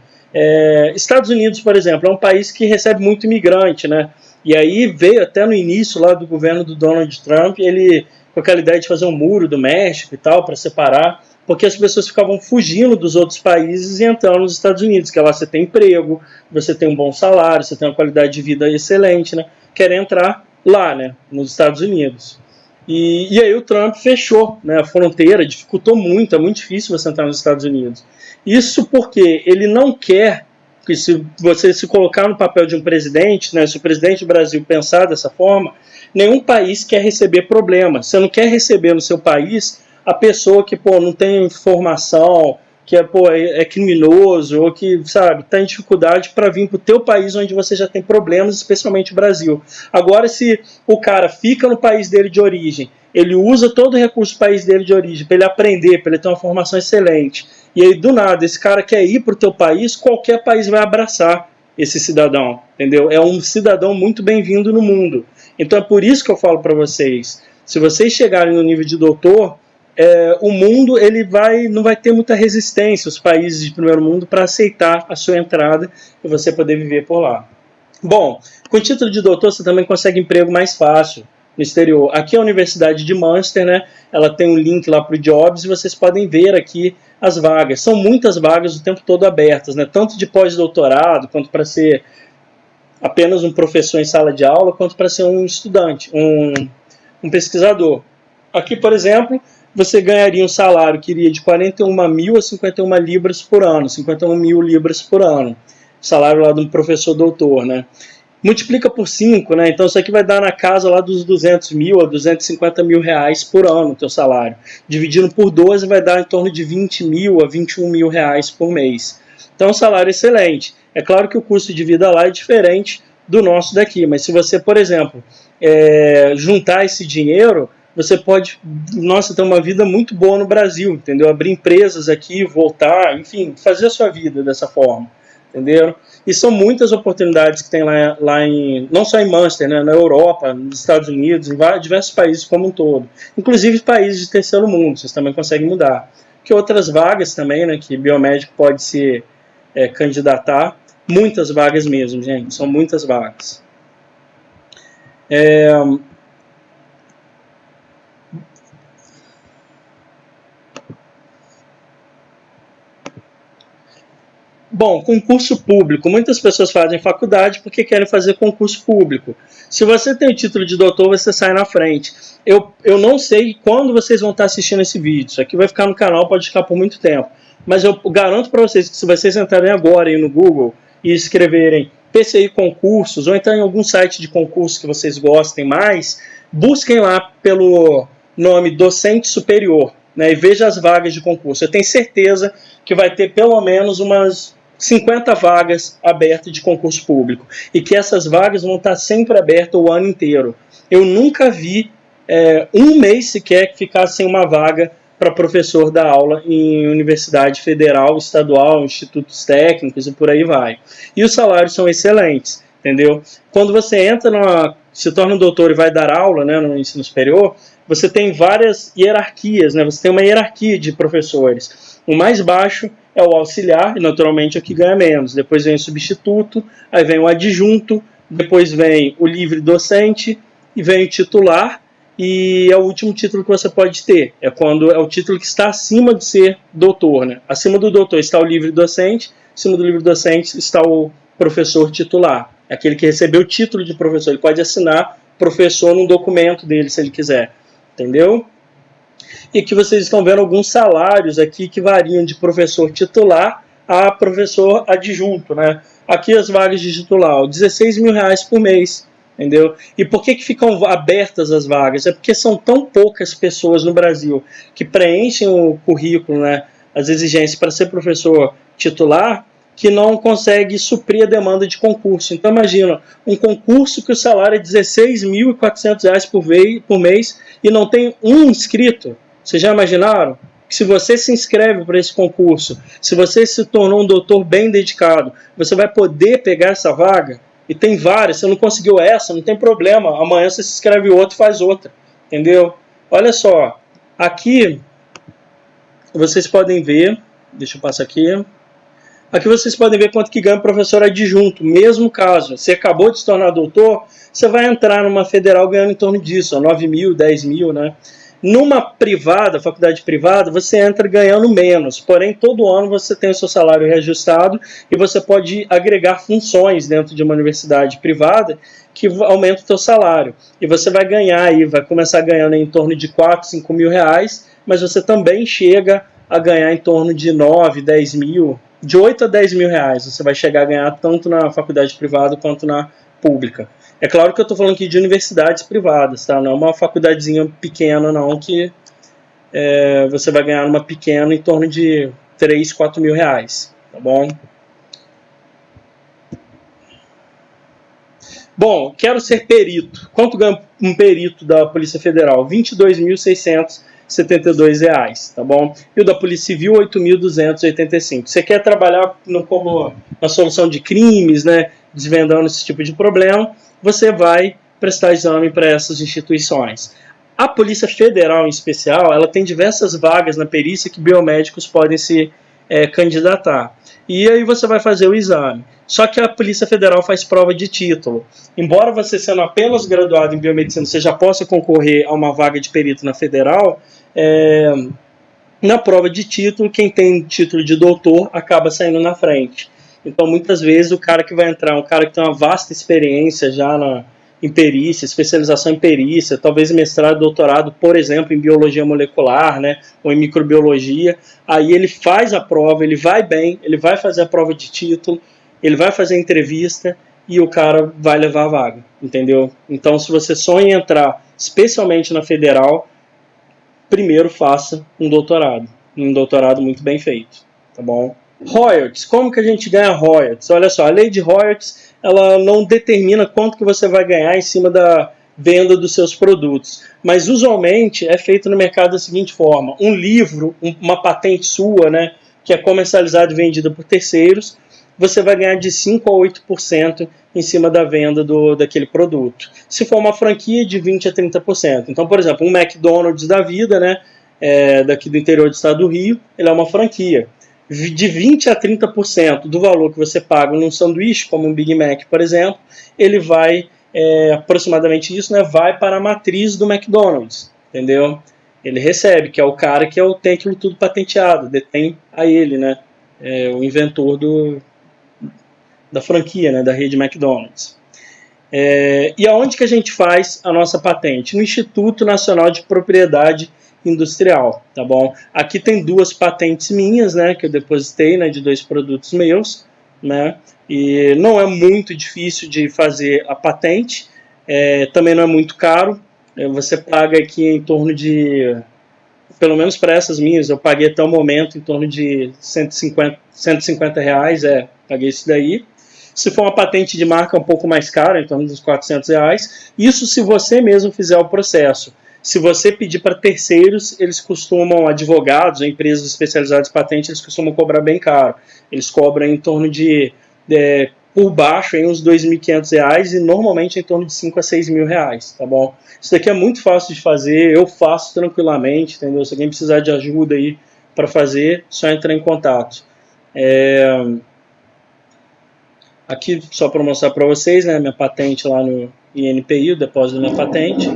Estados Unidos, por exemplo, é um país que recebe muito imigrante, né? E aí veio até no início lá do governo do Donald Trump, ele com aquela ideia de fazer um muro do México e tal, para separar, porque as pessoas ficavam fugindo dos outros países e entrando nos Estados Unidos, que lá você tem emprego, você tem um bom salário, você tem uma qualidade de vida excelente, né? Querem entrar lá, né, nos Estados Unidos. E aí o Trump fechou, né, a fronteira, dificultou muito, é muito difícil você entrar nos Estados Unidos. Isso porque ele não quer que, se você se colocar no papel de um presidente, né, se o presidente do Brasil pensar dessa forma, nenhum país quer receber problema. Você não quer receber no seu país a pessoa que não tem formação, que é criminoso, ou que, sabe, está em dificuldade para vir para o teu país onde você já tem problemas, especialmente o Brasil. Agora, se o cara fica no país dele de origem, ele usa todo o recurso do país dele de origem para ele aprender, para ele ter uma formação excelente, e aí, do nada, esse cara quer ir para o teu país, qualquer país vai abraçar, esse cidadão, entendeu? É um cidadão muito bem-vindo no mundo. Então é por isso que eu falo para vocês, se vocês chegarem no nível de doutor, o mundo não vai ter muita resistência, os países de primeiro mundo, para aceitar a sua entrada e você poder viver por lá. Bom, com o título de doutor você também consegue emprego mais fácil no exterior. Aqui é a Universidade de Manchester, né? Ela tem um link lá para o Jobs e vocês podem ver aqui as vagas. São muitas vagas o tempo todo abertas, né? Tanto de pós-doutorado, quanto para ser apenas um professor em sala de aula, quanto para ser um estudante, um pesquisador. Aqui, por exemplo, você ganharia um salário que iria de 41 mil a 51 libras por ano, 51 mil libras por ano. Salário lá de um professor doutor, né? Multiplica por 5, né? Então isso aqui vai dar na casa lá dos 200 mil a 250 mil reais por ano o teu salário. Dividindo por 12 vai dar em torno de 20 mil a 21 mil reais por mês. Então é um salário excelente. É claro que o custo de vida lá é diferente do nosso daqui, mas se você, por exemplo, juntar esse dinheiro, você pode, ter uma vida muito boa no Brasil, entendeu? Abrir empresas aqui, voltar, enfim, fazer a sua vida dessa forma, entendeu? E são muitas oportunidades que tem lá não só em Manchester, né, na Europa, nos Estados Unidos, em diversos países como um todo. Inclusive países de terceiro mundo, vocês também conseguem mudar. Que outras vagas também, né, que biomédico pode se candidatar. Muitas vagas mesmo, gente, são muitas vagas. Bom, concurso público. Muitas pessoas fazem faculdade porque querem fazer concurso público. Se você tem o título de doutor, você sai na frente. Eu não sei quando vocês vão estar assistindo esse vídeo. Isso aqui vai ficar no canal, pode ficar por muito tempo. Mas eu garanto para vocês que se vocês entrarem agora aí no Google e escreverem PCI concursos, ou entrar em algum site de concurso que vocês gostem mais, busquem lá pelo nome docente superior, né, e veja as vagas de concurso. Eu tenho certeza que vai ter pelo menos umas 50 vagas abertas de concurso público, e que essas vagas vão estar sempre abertas o ano inteiro. Eu nunca vi um mês sequer que ficasse sem uma vaga para professor dar aula em universidade federal, estadual, institutos técnicos e por aí vai. E os salários são excelentes, entendeu? Quando você se torna um doutor e vai dar aula, né, no ensino superior, você tem várias hierarquias, né? Você tem uma hierarquia de professores. O mais baixo é o auxiliar, e naturalmente é o que ganha menos. Depois vem o substituto, aí vem o adjunto, depois vem o livre docente, e vem o titular, e é o último título que você pode ter. É quando é o título que está acima de ser doutor, né? Acima do doutor está o livre docente, acima do livre docente está o professor titular. É aquele que recebeu o título de professor. Ele pode assinar professor num documento dele, se ele quiser. Entendeu? E que vocês estão vendo alguns salários aqui que variam de professor titular a professor adjunto, né? Aqui as vagas de titular, 16 mil reais por mês, entendeu? E por que ficam abertas as vagas? É porque são tão poucas pessoas no Brasil que preenchem o currículo, né, as exigências para ser professor titular, que não consegue suprir a demanda de concurso. Então imagina, um concurso que o salário é R$ 16.400 por mês e não tem um inscrito. Vocês já imaginaram? Que se você se inscreve para esse concurso, se você se tornou um doutor bem dedicado, você vai poder pegar essa vaga? E tem várias, você não conseguiu essa, não tem problema, amanhã você se inscreve outra e faz outra, entendeu? Olha só, aqui vocês podem ver, deixa eu passar aqui. Aqui vocês podem ver quanto que ganha o professor adjunto. Mesmo caso, você acabou de se tornar doutor, você vai entrar numa federal ganhando em torno disso, 9 mil, 10 mil, né? Numa privada, faculdade privada, você entra ganhando menos. Porém, todo ano você tem o seu salário reajustado e você pode agregar funções dentro de uma universidade privada que aumenta o seu salário. E você vai ganhar aí, vai começar ganhando em torno de 4, 5 mil reais, mas você também chega a ganhar em torno de 9, 10 mil, de 8 a 10 mil reais. Você vai chegar a ganhar tanto na faculdade privada quanto na pública. É claro que eu estou falando aqui de universidades privadas, tá? Não é uma faculdadezinha pequena, não, que você vai ganhar numa pequena em torno de 3, 4 mil reais, tá bom? Bom, quero ser perito. Quanto ganha um perito da Polícia Federal? R$ 22.600 R$72, tá bom? E o da Polícia Civil, R$ 8.285. Você quer trabalhar como na solução de crimes, né, desvendando esse tipo de problema, você vai prestar exame para essas instituições. A Polícia Federal, em especial, ela tem diversas vagas na perícia que biomédicos podem se candidatar. E aí você vai fazer o exame. Só que a Polícia Federal faz prova de título. Embora você sendo apenas graduado em biomedicina, você já possa concorrer a uma vaga de perito na Federal, na prova de título, quem tem título de doutor acaba saindo na frente. Então, muitas vezes, o cara que vai entrar, um cara que tem uma vasta experiência já em perícia, especialização em perícia, talvez mestrado, doutorado, por exemplo, em biologia molecular, né, ou em microbiologia, aí ele faz a prova, ele vai bem, ele vai fazer a prova de título, ele vai fazer a entrevista e o cara vai levar a vaga, entendeu? Então, se você sonha em entrar, especialmente na Federal, primeiro faça um doutorado muito bem feito, tá bom? Royalties, como que a gente ganha royalties? Olha só, a lei de royalties, ela não determina quanto que você vai ganhar em cima da venda dos seus produtos, mas usualmente é feito no mercado da seguinte forma: um livro, uma patente sua, né, que é comercializada e vendida por terceiros, você vai ganhar de 5% a 8% em cima da venda daquele produto. Se for uma franquia, de 20% a 30%. Então, por exemplo, um McDonald's da vida, né, daqui do interior do estado do Rio, ele é uma franquia. De 20% a 30% do valor que você paga num sanduíche, como um Big Mac, por exemplo, ele vai, aproximadamente isso, né, vai para a matriz do McDonald's, entendeu? Ele recebe, que é o cara que tem aquilo tudo patenteado, detém a ele, né, o inventor da franquia, né, da rede McDonald's. E aonde que a gente faz a nossa patente? No Instituto Nacional de Propriedade Industrial, tá bom? Aqui tem 2 patentes minhas, né, que eu depositei, né, de 2 produtos meus, né, e não é muito difícil de fazer a patente, também não é muito caro, você paga aqui em torno de, pelo menos para essas minhas, eu paguei até o momento em torno de R$150, paguei isso daí. Se for uma patente de marca um pouco mais cara, em torno dos R$400, isso se você mesmo fizer o processo. Se você pedir para terceiros, eles costumam, advogados, empresas especializadas em patente, eles costumam cobrar bem caro. Eles cobram em torno de, por baixo, em uns R$2.500 e normalmente em torno de R$5.000 a R$6.000, tá bom? Isso daqui é muito fácil de fazer, eu faço tranquilamente, entendeu? Se alguém precisar de ajuda aí para fazer, só entrar em contato. Aqui, só para mostrar para vocês, né, minha patente lá no INPI, o depósito da minha patente.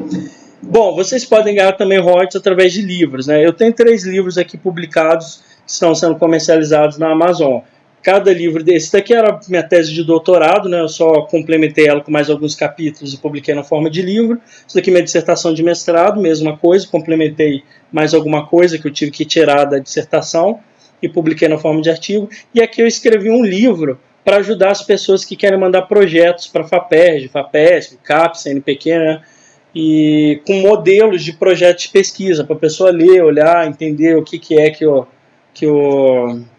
Bom, vocês podem ganhar também royalties através de livros, né? Eu tenho 3 livros aqui publicados que estão sendo comercializados na Amazon. Cada livro desse daqui era minha tese de doutorado, né? Eu só complementei ela com mais alguns capítulos e publiquei na forma de livro. Isso daqui é minha dissertação de mestrado, mesma coisa, complementei mais alguma coisa que eu tive que tirar da dissertação e publiquei na forma de artigo. E aqui eu escrevi um livro para ajudar as pessoas que querem mandar projetos para FAPERJ, FAPESP, CAPES, CNPq, né? E com modelos de projetos de pesquisa, para a pessoa ler, olhar, entender o que é que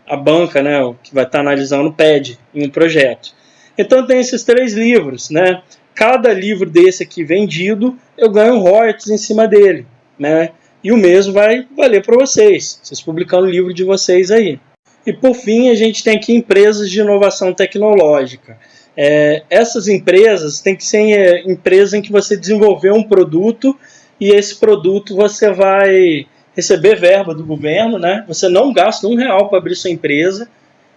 a banca, né, que vai estar analisando, pede em um projeto. Então tem esses 3 livros, né? Cada livro desse aqui vendido, eu ganho royalties em cima dele, né? E o mesmo vai valer para vocês publicando o livro de vocês aí. E por fim, a gente tem aqui empresas de inovação tecnológica. Essas empresas têm que ser empresas em que você desenvolveu um produto e esse produto você vai receber verba do governo, né? Você não gasta R$1 para abrir sua empresa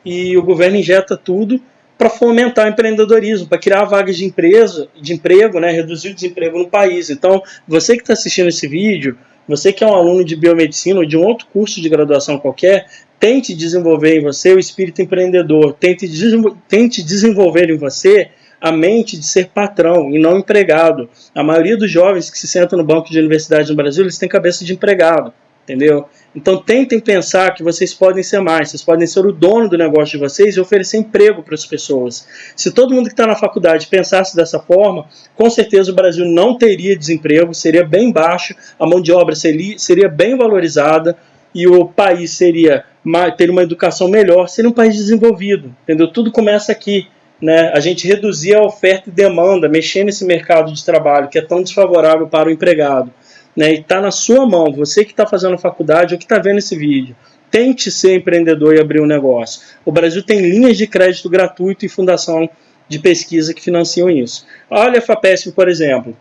e o governo injeta tudo para fomentar o empreendedorismo, para criar vagas de emprego, né? Reduzir o desemprego no país. Então, você que está assistindo esse vídeo, você que é um aluno de biomedicina ou de um outro curso de graduação qualquer, tente desenvolver em você o espírito empreendedor, tente desenvolver em você a mente de ser patrão e não empregado. A maioria dos jovens que se sentam no banco de universidade no Brasil, eles têm cabeça de empregado, entendeu? Então tentem pensar que vocês podem ser mais, vocês podem ser o dono do negócio de vocês e oferecer emprego para as pessoas. Se todo mundo que está na faculdade pensasse dessa forma, com certeza o Brasil não teria desemprego, seria bem baixo, a mão de obra seria bem valorizada e o país teria uma educação melhor, seria um país desenvolvido, entendeu? Tudo começa aqui, né? A gente reduzir a oferta e demanda, mexer nesse mercado de trabalho que é tão desfavorável para o empregado. né, e está na sua mão, você que está fazendo faculdade ou que está vendo esse vídeo, tente ser empreendedor e abrir um negócio. O Brasil tem linhas de crédito gratuito e fundação de pesquisa que financiam isso. Olha a FAPESP, por exemplo.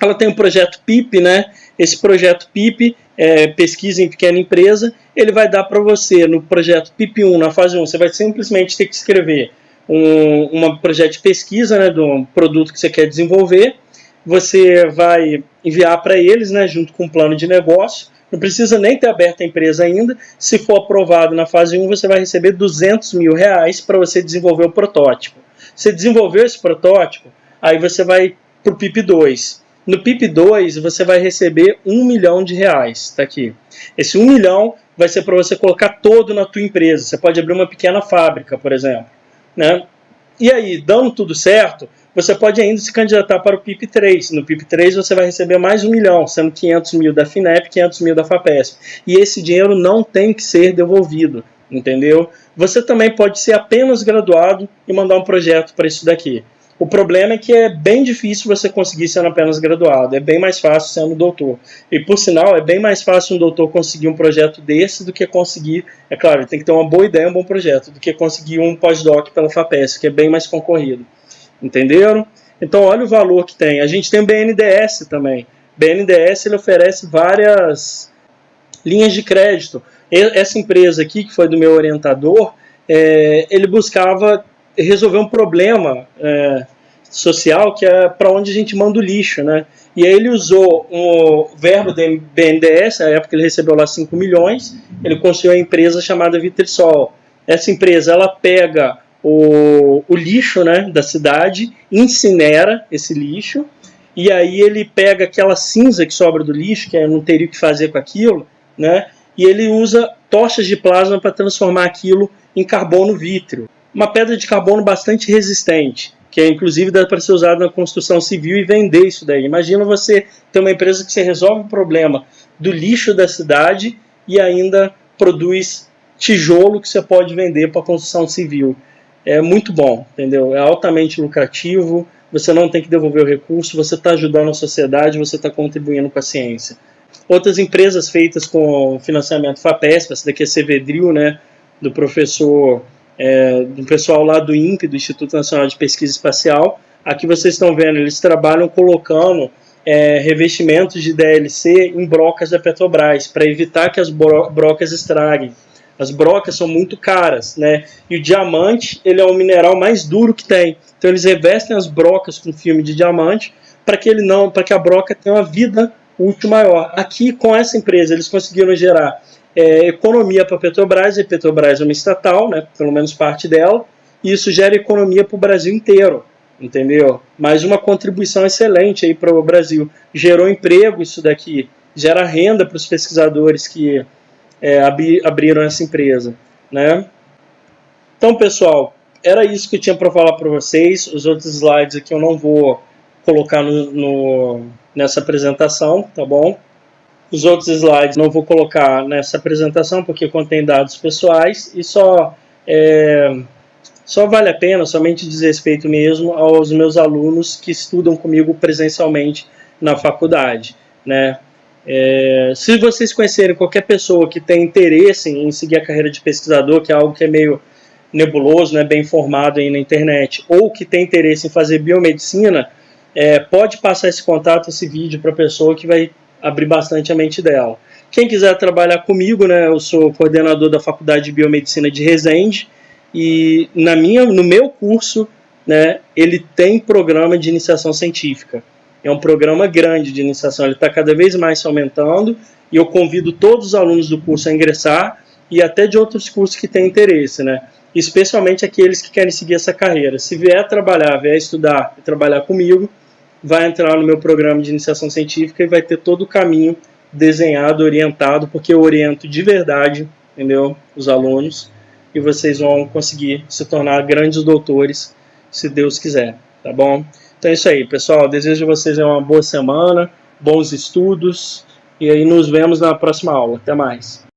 Ela tem um projeto PIP, né? Esse projeto PIP, pesquisa em pequena empresa, ele vai dar para você, no projeto PIP 1, na fase 1, você vai simplesmente ter que escrever um projeto de pesquisa, né, do produto que você quer desenvolver. Você vai enviar para eles, né, junto com um plano de negócio. Não precisa nem ter aberto a empresa ainda. Se for aprovado na fase 1, você vai receber R$200 mil para você desenvolver o protótipo. Você desenvolveu esse protótipo, aí você vai para o PIP 2. No PIP 2, você vai receber R$1 milhão. Tá aqui. Esse 1 milhão vai ser para você colocar todo na tua empresa. Você pode abrir uma pequena fábrica, por exemplo, né? E aí, dando tudo certo, você pode ainda se candidatar para o PIP 3. No PIP 3 você vai receber mais 1 milhão, sendo 500 mil da FINEP, 500 mil da FAPESP. E esse dinheiro não tem que ser devolvido, entendeu? Você também pode ser apenas graduado e mandar um projeto para isso daqui. O problema é que é bem difícil você conseguir sendo apenas graduado, é bem mais fácil sendo doutor. E por sinal, é bem mais fácil um doutor conseguir um projeto desse do que conseguir, é claro, ele tem que ter uma boa ideia, um bom projeto, do que conseguir um pós-doc pela FAPESP, que é bem mais concorrido. Entenderam? Então olha o valor que tem. A gente tem o BNDES também. O BNDES ele oferece várias linhas de crédito. Essa empresa aqui, que foi do meu orientador, ele buscava resolver um problema social, que é para onde a gente manda o lixo, né? E aí ele usou o verbo do BNDES, na época ele recebeu lá 5 milhões, ele construiu uma empresa chamada Vitrisol. Essa empresa, ela pega o lixo, né, da cidade, incinera esse lixo, e aí ele pega aquela cinza que sobra do lixo, que não teria o que fazer com aquilo, né, e ele usa tochas de plasma para transformar aquilo em carbono vítreo. Uma pedra de carbono bastante resistente, que inclusive dá para ser usada na construção civil e vender isso daí. Imagina você ter uma empresa que você resolve o problema do lixo da cidade e ainda produz tijolo que você pode vender para a construção civil. É muito bom, entendeu? É altamente lucrativo, você não tem que devolver o recurso, você está ajudando a sociedade, você está contribuindo com a ciência. Outras empresas feitas com financiamento FAPESP, essa daqui é Cevedril, né, do professor... do pessoal lá do INPE, do Instituto Nacional de Pesquisa Espacial. Aqui vocês estão vendo, eles trabalham colocando revestimentos de DLC em brocas da Petrobras, para evitar que as brocas estraguem. As brocas são muito caras, né? E o diamante, ele é o mineral mais duro que tem. Então eles revestem as brocas com filme de diamante para que a broca tenha uma vida útil maior. Aqui, com essa empresa, eles conseguiram gerar economia para a Petrobras, e a Petrobras é uma estatal, né, pelo menos parte dela, e isso gera economia para o Brasil inteiro, entendeu? Mais uma contribuição excelente aí para o Brasil. Gerou emprego isso daqui, gera renda para os pesquisadores que abriram essa empresa, né? Então, pessoal, era isso que eu tinha para falar para vocês. Os outros slides aqui eu não vou colocar nessa apresentação, tá bom? Os outros slides não vou colocar nessa apresentação porque contém dados pessoais e só vale a pena, somente diz respeito mesmo aos meus alunos que estudam comigo presencialmente na faculdade, né? Se vocês conhecerem qualquer pessoa que tem interesse em seguir a carreira de pesquisador, que é algo que é meio nebuloso, né, bem informado aí na internet, ou que tem interesse em fazer biomedicina, pode passar esse contato, esse vídeo para a pessoa que vai abrir bastante a mente dela. Quem quiser trabalhar comigo, né, eu sou coordenador da Faculdade de Biomedicina de Resende, e no meu curso, né, ele tem programa de iniciação científica. É um programa grande de iniciação, ele está cada vez mais aumentando, e eu convido todos os alunos do curso a ingressar, e até de outros cursos que têm interesse, né? Especialmente aqueles que querem seguir essa carreira. Se vier trabalhar, vier estudar e trabalhar comigo, vai entrar no meu programa de iniciação científica e vai ter todo o caminho desenhado, orientado, porque eu oriento de verdade, entendeu? Os alunos, e vocês vão conseguir se tornar grandes doutores, se Deus quiser, tá bom? Então é isso aí, pessoal. Desejo a vocês uma boa semana, bons estudos, e aí nos vemos na próxima aula. Até mais.